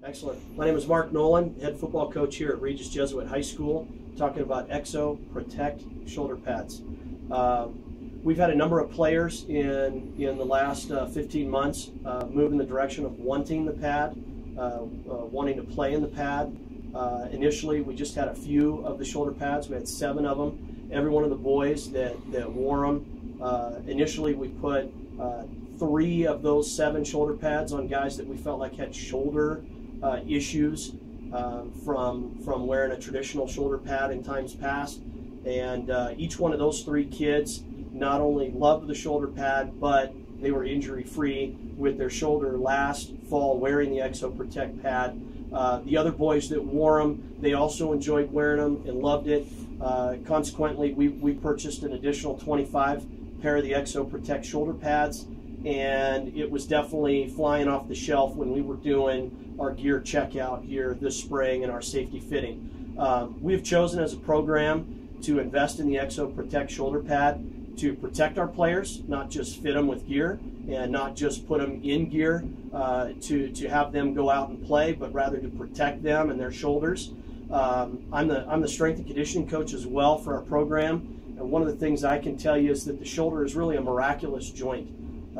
Excellent. My name is Mark Nolan, head football coach here at Regis Jesuit High School, talking about Exo Protect shoulder pads. We've had a number of players in the last 15 months move in the direction of wanting the pad, wanting to play in the pad. Initially, we just had a few of the shoulder pads. We had 7 of them. Every one of the boys that wore them. Initially, we put 3 of those 7 shoulder pads on guys that we felt like had shoulder issues from wearing a traditional shoulder pad in times past. And each one of those 3 kids not only loved the shoulder pad, but they were injury-free with their shoulder last fall wearing the Exo Protect pad. The other boys that wore them, they also enjoyed wearing them and loved it. Consequently, we purchased an additional 25 pair of the Exo Protect shoulder pads, and it was definitely flying off the shelf when we were doing our gear checkout here this spring and our safety fitting. We've chosen as a program to invest in the Exo Protect shoulder pad to protect our players, not just fit them with gear and not just put them in gear to have them go out and play, but rather to protect them and their shoulders. I'm the strength and conditioning coach as well for our program, and one of the things I can tell you is that the shoulder is really a miraculous joint.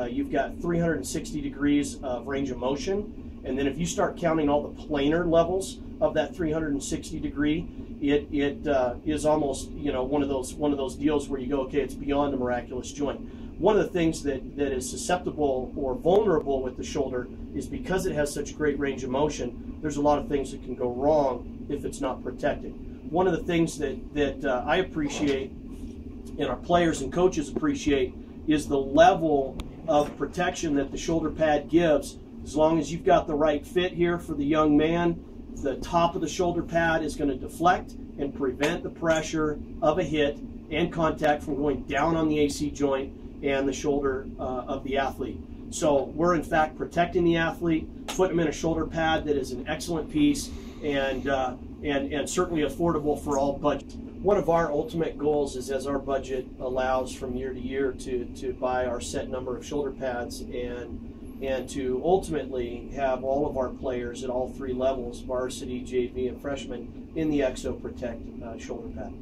You've got 360 degrees of range of motion, and then if you start counting all the planar levels of that 360 degree, it is almost, you know, one of those deals where you go, okay, it's beyond a miraculous joint. One of the things that is susceptible or vulnerable with the shoulder is because it has such great range of motion, there's a lot of things that can go wrong if it's not protected. One of the things that I appreciate and our players and coaches appreciate is the level of protection that the shoulder pad gives. As long as you've got the right fit here for the young man, the top of the shoulder pad is going to deflect and prevent the pressure of a hit and contact from going down on the AC joint and the shoulder of the athlete. So we're in fact protecting the athlete, putting them in a shoulder pad that is an excellent piece and certainly affordable for all budgets. One of our ultimate goals is, as our budget allows from year to year, to buy our set number of shoulder pads and to ultimately have all of our players at all 3 levels, varsity, JV, and freshman, in the Exo Protect shoulder pad.